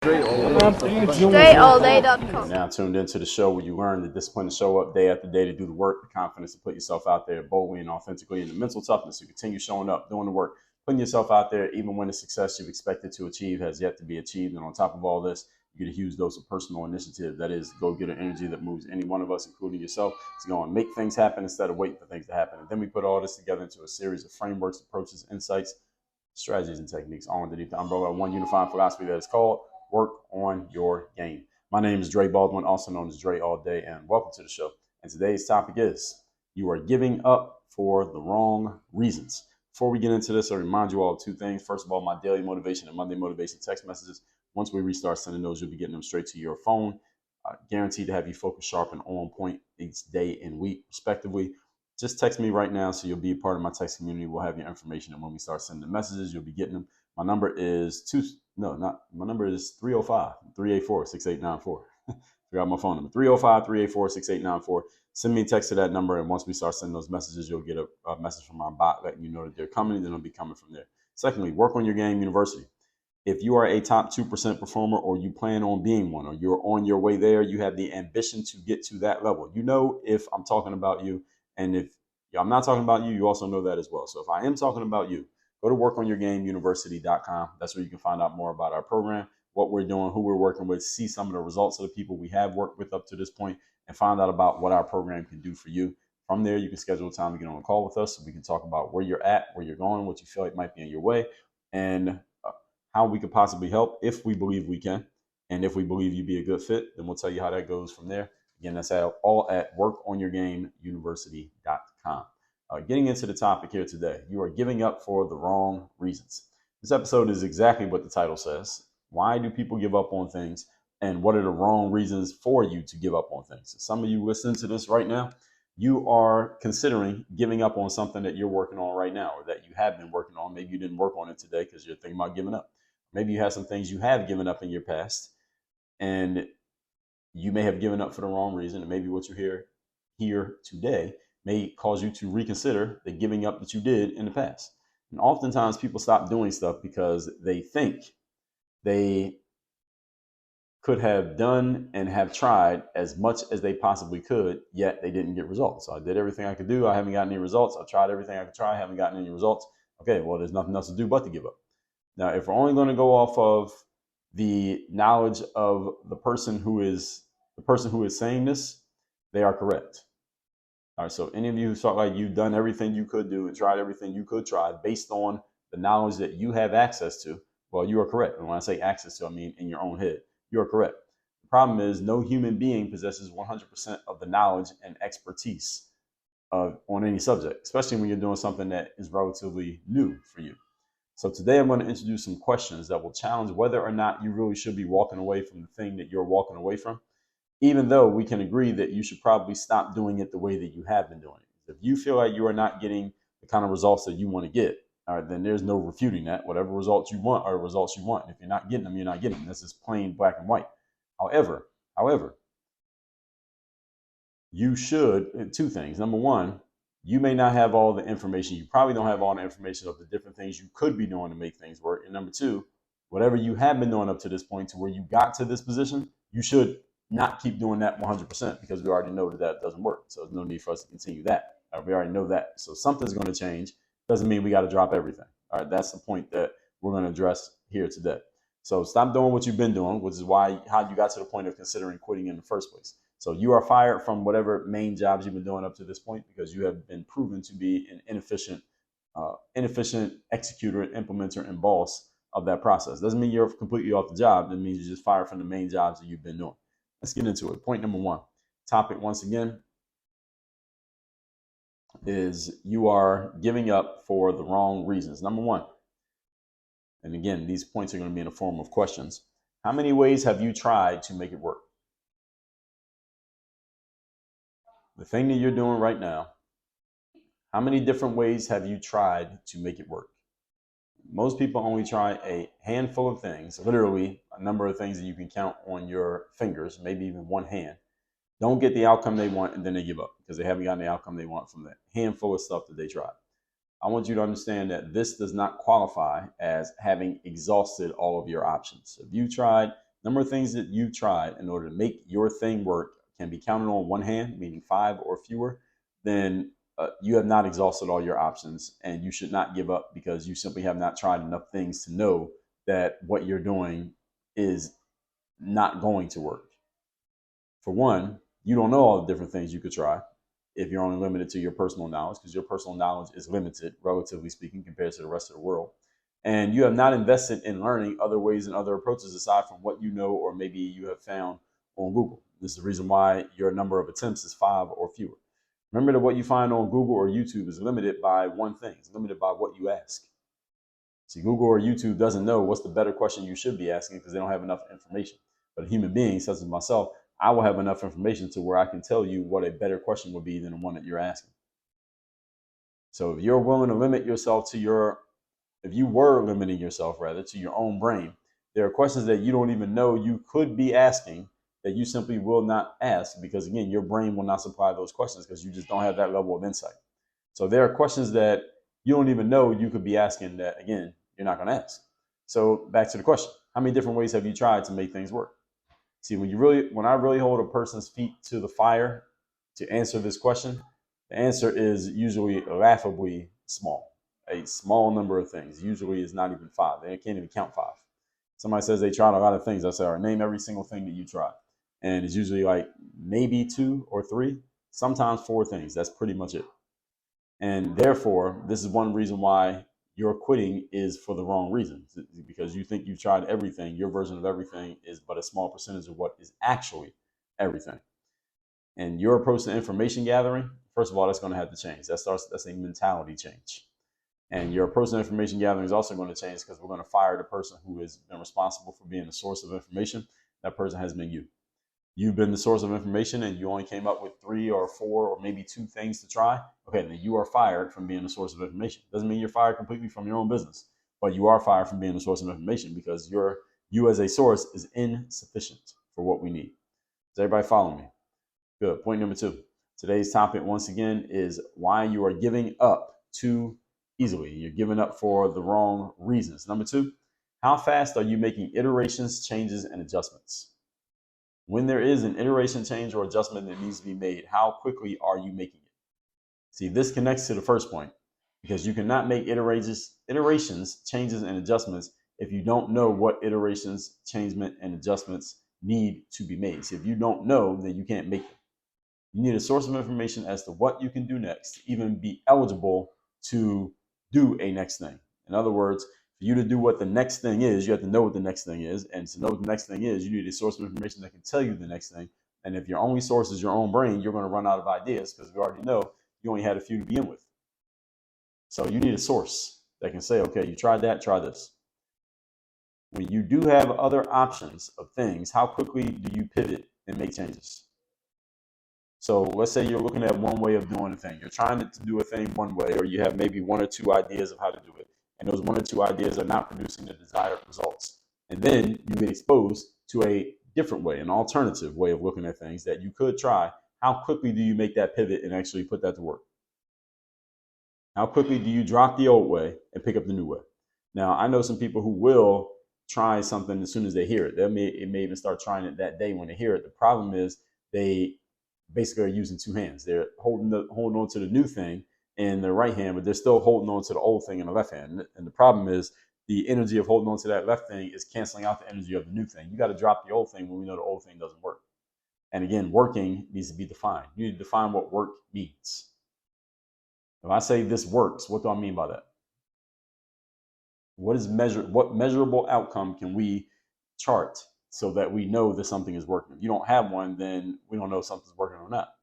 StrayAllDay.com. Now tuned into the show where you learn the discipline to show up day after day to do the work, the confidence to put yourself out there boldly and authentically, and the mental toughness to continue showing up, doing the work, putting yourself out there even when the success you've expected to achieve has yet to be achieved. And on top of all this, you get a huge dose of personal initiative. That is go-getter energy that moves any one of us, including yourself, to go and make things happen instead of waiting for things to happen. And then we put all this together into a series of frameworks, approaches, insights, strategies, and techniques all underneath the umbrella of one unifying philosophy that is called Work on Your Game. My name is Dre Baldwin, also known as Dre All Day, and welcome to the show. And today's topic is you are giving up for the wrong reasons. Before we get into this, I remind you all of two things. First of all, my daily motivation and Monday motivation text messages. Once we restart sending those, you'll be getting them straight to your phone. Guaranteed to have you focused, sharp, and on point each day and week, respectively. Just text me right now so you'll be a part of my text community. We'll have your information, and when we start sending the messages, you'll be getting them. My number is 305-384-6894. Forgot my phone number, 305-384-6894. Send me a text to that number, and once we start sending those messages, you'll get a message from our bot letting you know that they're coming, and then it'll be coming from there. Secondly, Work on Your Game University. If you are a top 2% performer, or you plan on being one, or you're on your way there, you have the ambition to get to that level. You know if I'm talking about you, and if I'm not talking about you, you also know that as well. So if I am talking about you, go to workonyourgameuniversity.com. That's where you can find out more about our program, what we're doing, who we're working with, see some of the results of the people we have worked with up to this point, and find out about what our program can do for you. From there, you can schedule a time to get on a call with us so we can talk about where you're at, where you're going, what you feel like might be in your way, and how we could possibly help if we believe we can. And if we believe you'd be a good fit, then we'll tell you how that goes from there. Again, that's all at workonyourgameuniversity.com. Getting into the topic here today, you are giving up for the wrong reasons. This episode is exactly what the title says. Why do people give up on things? And what are the wrong reasons for you to give up on things? So some of you listening to this right now, you are considering giving up on something that you're working on right now, or that you have been working on. Maybe you didn't work on it today because you're thinking about giving up. Maybe you have some things you have given up in your past, and you may have given up for the wrong reason. And maybe what you hear here today may cause you to reconsider the giving up that you did in the past. And oftentimes people stop doing stuff because they think they could have done and have tried as much as they possibly could, yet they didn't get results. So I did everything I could do. I haven't gotten any results. I've tried everything I could try. I haven't gotten any results. Okay, well, there's nothing else to do but to give up. Now, if we're only going to go off of the knowledge of the person who is saying this, they are correct. All right, so any of you who felt like you've done everything you could do and tried everything you could try based on the knowledge that you have access to, well, you are correct. And when I say access to, I mean in your own head. You are correct. The problem is no human being possesses 100% of the knowledge and expertise on any subject, especially when you're doing something that is relatively new for you. So today I'm going to introduce some questions that will challenge whether or not you really should be walking away from the thing that you're walking away from, even though we can agree that you should probably stop doing it the way that you have been doing it. If you feel like you are not getting the kind of results that you want to get, all right, then there's no refuting that. Whatever results you want are the results you want. If you're not getting them, you're not getting them. This is plain black and white. However, you should, two things. Number one, you may not have all the information. You probably don't have all the information of the different things you could be doing to make things work. And number two, whatever you have been doing up to this point to where you got to this position, you should not keep doing that 100% because we already know that doesn't work. So there's no need for us to continue that. We already know that. So something's going to change. Doesn't mean we got to drop everything. All right, that's the point that we're going to address here today. So stop doing what you've been doing, which is how you got to the point of considering quitting in the first place. So you are fired from whatever main jobs you've been doing up to this point because you have been proven to be an inefficient executor, implementer, and boss of that process. Doesn't mean you're completely off the job. It means you're just fired from the main jobs that you've been doing. Let's get into it. Point number one. Topic, once again, is you are giving up for the wrong reasons. Number one, and again, these points are going to be in the form of questions. How many ways have you tried to make it work? The thing that you're doing right now, how many different ways have you tried to make it work? Most people only try a handful of things, literally a number of things that you can count on your fingers, maybe even one hand. Don't get the outcome they want, and then they give up because they haven't gotten the outcome they want from that handful of stuff that they tried. I want you to understand that this does not qualify as having exhausted all of your options. If you tried Number of things that you've tried in order to make your thing work can be counted on one hand, meaning 5 or fewer, then you have not exhausted all your options, and you should not give up because you simply have not tried enough things to know that what you're doing is not going to work. For one, you don't know all the different things you could try if you're only limited to your personal knowledge, because your personal knowledge is limited, relatively speaking, compared to the rest of the world. And you have not invested in learning other ways and other approaches aside from what you know or maybe you have found on Google. This is the reason why your number of attempts is 5 or fewer. Remember that what you find on Google or YouTube is limited by one thing. It's limited by what you ask. See, Google or YouTube doesn't know what's the better question you should be asking because they don't have enough information. But a human being, such as myself, I will have enough information to where I can tell you what a better question would be than the one that you're asking. So if you're willing to limit yourself to if you were limiting yourself rather to your own brain, there are questions that you don't even know you could be asking that you simply will not ask because, again, your brain will not supply those questions because you just don't have that level of insight. So there are questions that you don't even know you could be asking that, again, you're not going to ask. So back to the question, how many different ways have you tried to make things work? See, when I really hold a person's feet to the fire to answer this question, the answer is usually laughably small. A small number of things. Usually is not even 5. They can't even count 5. Somebody says they tried a lot of things. I say, all right, name every single thing that you tried. And it's usually like maybe 2 or 3, sometimes 4 things. That's pretty much it. And therefore, this is one reason why your quitting is for the wrong reasons, because you think you've tried everything. Your version of everything is but a small percentage of what is actually everything. And your approach to information gathering, first of all, that's going to have to change. That's a mentality change. And your approach to information gathering is also going to change because we're going to fire the person who has been responsible for being the source of information. That person has been you. You've been the source of information and you only came up with 3 or 4 or maybe 2 things to try. Okay, then you are fired from being the source of information. Doesn't mean you're fired completely from your own business, but you are fired from being the source of information because you as a source is insufficient for what we need. Does everybody follow me? Good. Point number 2. Today's topic, once again, is why you are giving up too easily. You're giving up for the wrong reasons. Number 2, how fast are you making iterations, changes, and adjustments? When there is an iteration, change, or adjustment that needs to be made, how quickly are you making it? See, this connects to the first point because you cannot make iterations, changes, and adjustments if you don't know what iterations, changes, and adjustments need to be made. See, if you don't know, then you can't make them. You need a source of information as to what you can do next to even be eligible to do a next thing. In other words, for you to do what the next thing is, you have to know what the next thing is. And to know what the next thing is, you need a source of information that can tell you the next thing. And if your only source is your own brain, you're going to run out of ideas because we already know you only had a few to begin with. So you need a source that can say, okay, you tried that, try this. When you do have other options of things, how quickly do you pivot and make changes? So let's say you're looking at one way of doing a thing. You're trying to do a thing one way, or you have maybe 1 or 2 ideas of how to do it. And those 1 or 2 ideas are not producing the desired results. And then you get exposed to a different way, an alternative way of looking at things that you could try. How quickly do you make that pivot and actually put that to work? How quickly do you drop the old way and pick up the new way? Now, I know some people who will try something as soon as they hear it. It may even start trying it that day when they hear it. The problem is they basically are using 2 hands. They're holding on to the new thing in their right hand, but they're still holding on to the old thing in the left hand. And the problem is the energy of holding on to that left thing is canceling out the energy of the new thing. You got to drop the old thing when we know the old thing doesn't work. And again, working needs to be defined. You need to define what work means. If I say this works, what do I mean by that? What measurable outcome can we chart so that we know that something is working? If you don't have one, then we don't know if something's working or not.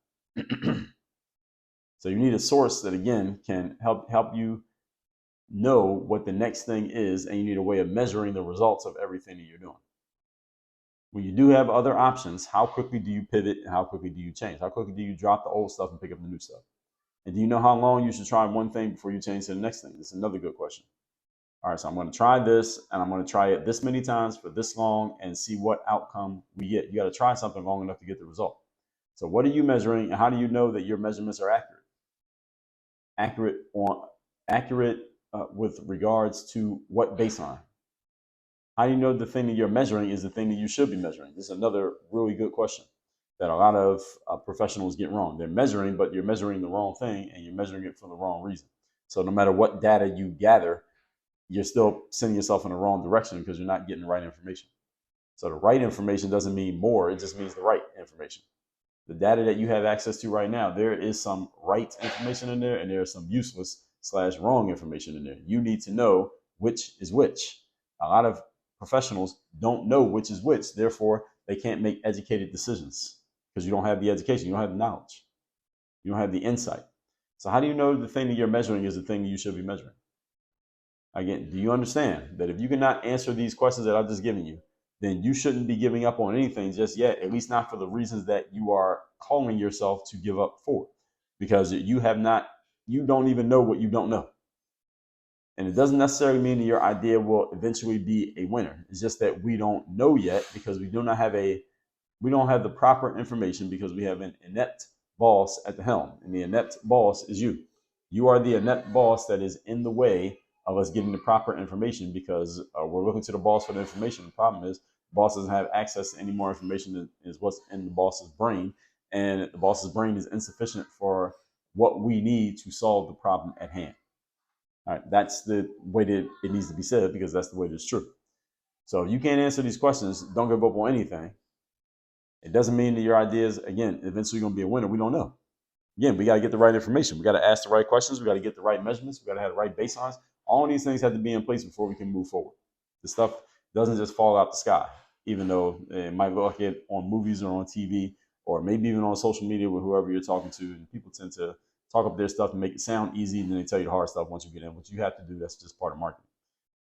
So you need a source that, again, can help you know what the next thing is, and you need a way of measuring the results of everything that you're doing. When you do have other options, how quickly do you pivot and how quickly do you change? How quickly do you drop the old stuff and pick up the new stuff? And do you know how long you should try one thing before you change to the next thing? This is another good question. All right, so I'm going to try this, and I'm going to try it this many times for this long and see what outcome we get. You got to try something long enough to get the result. So what are you measuring, and how do you know that your measurements are accurate? Accurate with regards to what baseline? How do you know the thing that you're measuring is the thing that you should be measuring? This is another really good question that a lot of professionals get wrong. They're measuring, but you're measuring the wrong thing and you're measuring it for the wrong reason. So no matter what data you gather, you're still sending yourself in the wrong direction because you're not getting the right information. So the right information doesn't mean more, it just means the right information. The data that you have access to right now, there is some right information in there and there is some useless / wrong information in there. You need to know which is which. A lot of professionals don't know which is which. Therefore, they can't make educated decisions because you don't have the education, you don't have the knowledge, you don't have the insight. So how do you know the thing that you're measuring is the thing that you should be measuring? Again, do you understand that if you cannot answer these questions that I've just given you, then you shouldn't be giving up on anything just yet, at least not for the reasons that you are calling yourself to give up for, because you don't even know what you don't know. And it doesn't necessarily mean that your idea will eventually be a winner. It's just that we don't know yet because we don't have the proper information because we have an inept boss at the helm. And the inept boss is you. You are the inept boss that is in the way of us getting the proper information because we're looking to the boss for the information. The problem is the boss doesn't have access to any more information than is what's in the boss's brain. And the boss's brain is insufficient for what we need to solve the problem at hand. All right, that's the way that it needs to be said because that's the way it's true. So if you can't answer these questions, don't give up on anything. It doesn't mean that your ideas, again, eventually going to be a winner. We don't know. Again, we got to get the right information. We got to ask the right questions. We got to get the right measurements. We got to have the right baselines. All of these things have to be in place before we can move forward. The stuff doesn't just fall out the sky, even though it might look like it on movies or on TV or maybe even on social media with whoever you're talking to. And people tend to talk up their stuff and make it sound easy, and then they tell you the hard stuff once you get in. What you have to do, that's just part of marketing.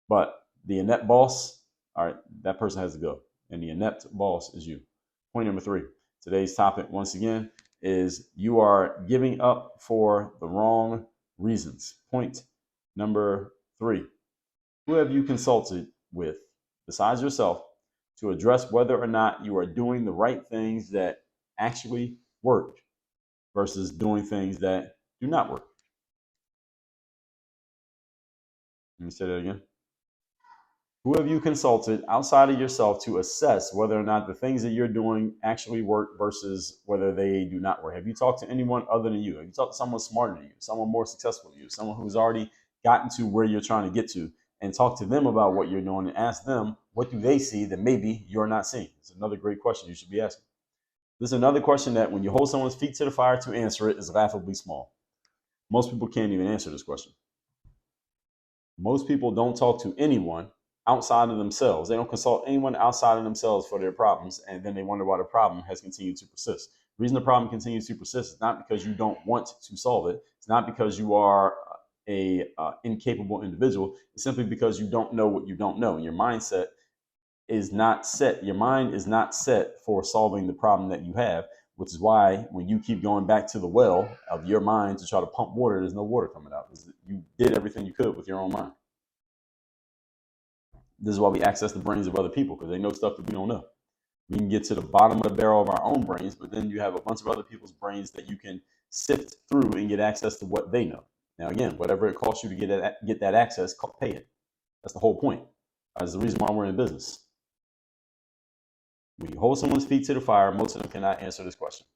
But the inept boss, all right, that person has to go. And the inept boss is you. Point number 3. Today's topic, once again, is you are giving up for the wrong reasons. Point number 3. Who have you consulted with, besides yourself, to address whether or not you are doing the right things that actually work versus doing things that do not work? Let me say that again. Who have you consulted outside of yourself to assess whether or not the things that you're doing actually work versus whether they do not work? Have you talked to anyone other than you? Have you talked to someone smarter than you, someone more successful than you, someone who's already gotten to where you're trying to get to, and talk to them about what you're doing and ask them what do they see that maybe you're not seeing? It's another great question you should be asking. This is another question that when you hold someone's feet to the fire to answer it is laughably small. Most people can't even answer this question. Most people don't talk to anyone outside of themselves. They don't consult anyone outside of themselves for their problems, and then they wonder why the problem has continued to persist. The reason the problem continues to persist is not because you don't want to solve it. It's not because you are a incapable individual. It's simply because you don't know what you don't know. And your mindset is not set. Your mind is not set for solving the problem that you have, which is why when you keep going back to the well of your mind to try to pump water, there's no water coming out. You did everything you could with your own mind. This is why we access the brains of other people, because they know stuff that we don't know. We can get to the bottom of the barrel of our own brains, but then you have a bunch of other people's brains that you can sift through and get access to what they know. Now, again, whatever it costs you to get that access, pay it. That's the whole point. That's the reason why we're in business. When you hold someone's feet to the fire, most of them cannot answer this question.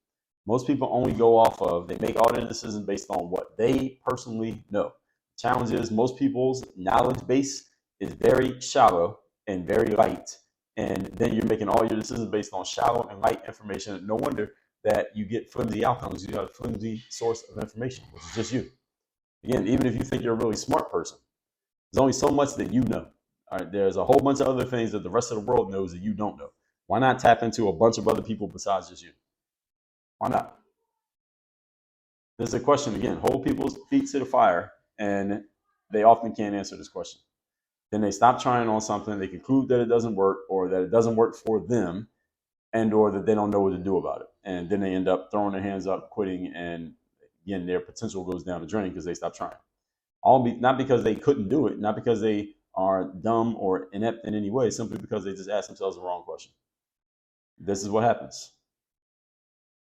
Most people only go off of, they make all their decisions based on what they personally know. The challenge is most people's knowledge base is very shallow and very light. And then you're making all your decisions based on shallow and light information. No wonder that you get flimsy outcomes. You got a flimsy source of information, which is just you. Again, even if you think you're a really smart person, there's only so much that you know. All right, there's a whole bunch of other things that the rest of the world knows that you don't know. Why not tap into a bunch of other people besides just you? Why not? This is a question again. Hold people's feet to the fire, and they often can't answer this question. Then they stop trying on something, they conclude that it doesn't work or that it doesn't work for them and or that they don't know what to do about it. And then they end up throwing their hands up, quitting, and again, their potential goes down the drain because they stop trying. Not because they couldn't do it, not because they are dumb or inept in any way, simply because they just asked themselves the wrong question. This is what happens.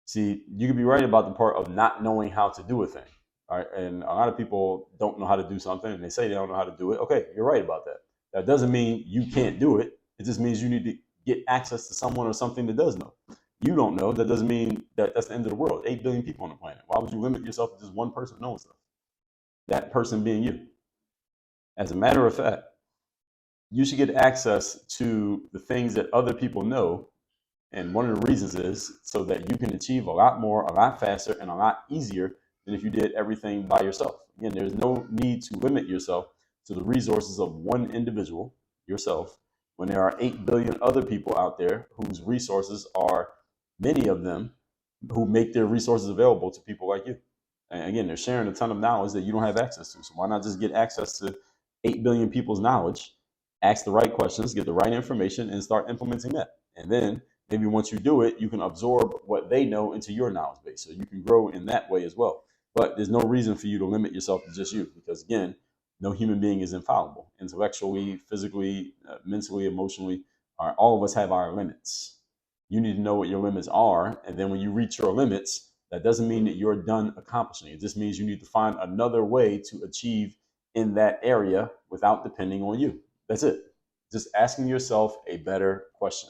See, you could be right about the part of not knowing how to do a thing. All right, and a lot of people don't know how to do something, and they say they don't know how to do it. Okay, you're right about that. That doesn't mean you can't do it. It just means you need to get access to someone or something that does know. You don't know. That doesn't mean that that's the end of the world. 8 billion people on the planet. Why would you limit yourself to just one person knowing stuff? That person being you. As a matter of fact, you should get access to the things that other people know. And one of the reasons is so that you can achieve a lot more, a lot faster, and a lot easier than if you did everything by yourself. Again, there's no need to limit yourself to the resources of one individual, yourself, when there are 8 billion other people out there whose resources are, many of them, who make their resources available to people like you. And again, they're sharing a ton of knowledge that you don't have access to. So why not just get access to 8 billion people's knowledge, ask the right questions, get the right information, and start implementing that. And then maybe once you do it, you can absorb what they know into your knowledge base. So you can grow in that way as well. But there's no reason for you to limit yourself to just you, because again, no human being is infallible. Intellectually, physically, mentally, emotionally, all of us have our limits. You need to know what your limits are. And then when you reach your limits, that doesn't mean that you're done accomplishing. It just means you need to find another way to achieve in that area without depending on you. That's it. Just asking yourself a better question.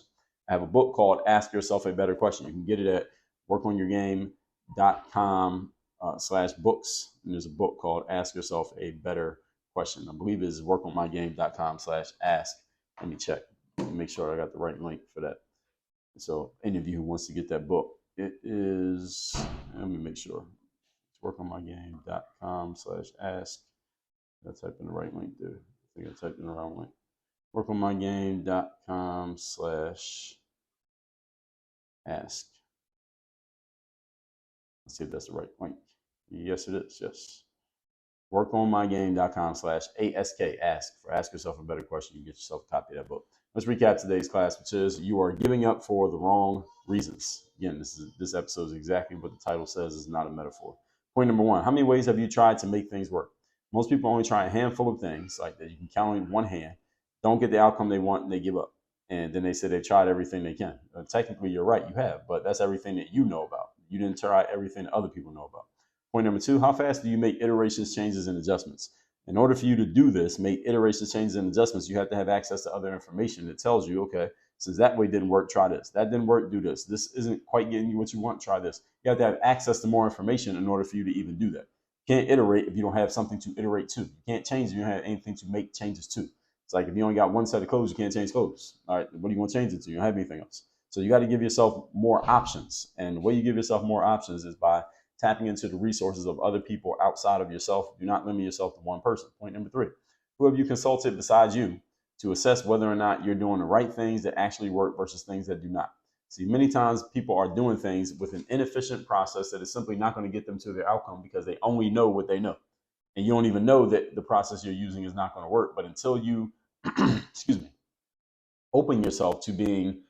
I have a book called Ask Yourself a Better Question. You can get it at workonyourgame.com/books. And there's a book called Ask Yourself a Better Question. I believe it is workonmygame.com/ask. Let me check. Let me make sure I got the right link for that. So any of you who wants to get that book, it is, let me make sure. It's workonmygame.com/ask. I typed in the right link there. I think I typed in the wrong link. workonmygame.com/ask. Let's see if that's the right link. Yes, it is. Yes. workonmygame.com/ask. Ask yourself a better question. You get yourself a copy of that book. Let's recap today's class, which is you are giving up for the wrong reasons. Again, this episode is exactly what the title says. It's not a metaphor. Point number 1, how many ways have you tried to make things work? Most people only try a handful of things like that you can count on one hand, don't get the outcome they want, and they give up. And then they say they've tried everything they can. Technically, you're right, you have, but that's everything that you know about. You didn't try everything that other people know about. Point number 2, how fast do you make iterations, changes, and adjustments? In order for you to do this, make iterations, changes, and adjustments, you have to have access to other information that tells you, okay, since that way didn't work, try this. That didn't work, do this. This isn't quite getting you what you want, try this. You have to have access to more information in order for you to even do that. You can't iterate if you don't have something to iterate to. You can't change if you don't have anything to make changes to. It's like if you only got one set of clothes, you can't change clothes. All right, what do you want to change it to? You don't have anything else. So you got to give yourself more options. And the way you give yourself more options is by tapping into the resources of other people outside of yourself. Do not limit yourself to one person. Point number 3, who have you consulted besides you to assess whether or not you're doing the right things that actually work versus things that do not? See, many times people are doing things with an inefficient process that is simply not going to get them to their outcome because they only know what they know. And you don't even know that the process you're using is not going to work. But until you, excuse me, open yourself to being,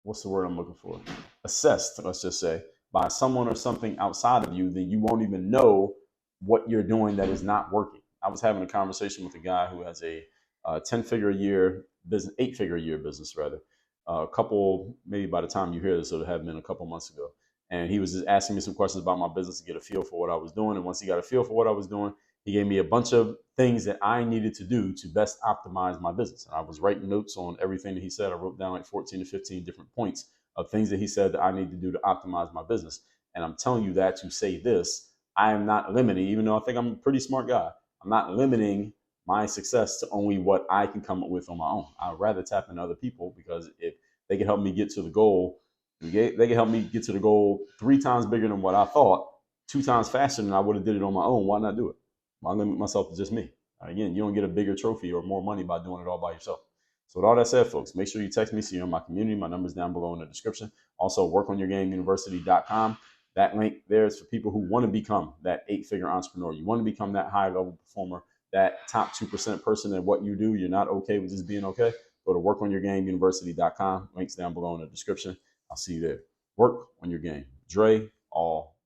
what's the word I'm looking for? Assessed, let's just say, by someone or something outside of you, then you won't even know what you're doing that is not working. I was having a conversation with a guy who has a 10-figure a year business, 8-figure a year business rather. A couple, maybe by the time you hear this, it'll have been a couple months ago. And he was just asking me some questions about my business to get a feel for what I was doing. And once he got a feel for what I was doing, he gave me a bunch of things that I needed to do to best optimize my business. And I was writing notes on everything that he said. I wrote down like 14 to 15 different points of things that he said that I need to do to optimize my business. And I'm telling you that to say this, I am not limiting, even though I think I'm a pretty smart guy, I'm not limiting my success to only what I can come up with on my own. I'd rather tap into other people because if they can help me get to the goal, they can help me get to the goal 3 times bigger than what I thought, 2 times faster than I would have did it on my own. Why not do it? Why limit myself to just me? Again, you don't get a bigger trophy or more money by doing it all by yourself. So with all that said, folks, make sure you text me so you're in my community. My number's down below in the description. Also, workonyourgameuniversity.com. That link there is for people who want to become that 8-figure entrepreneur. You want to become that high-level performer, that top 2% person at what you do. You're not okay with just being okay. Go to workonyourgameuniversity.com. Links down below in the description. I'll see you there. Work on your game. Dre, all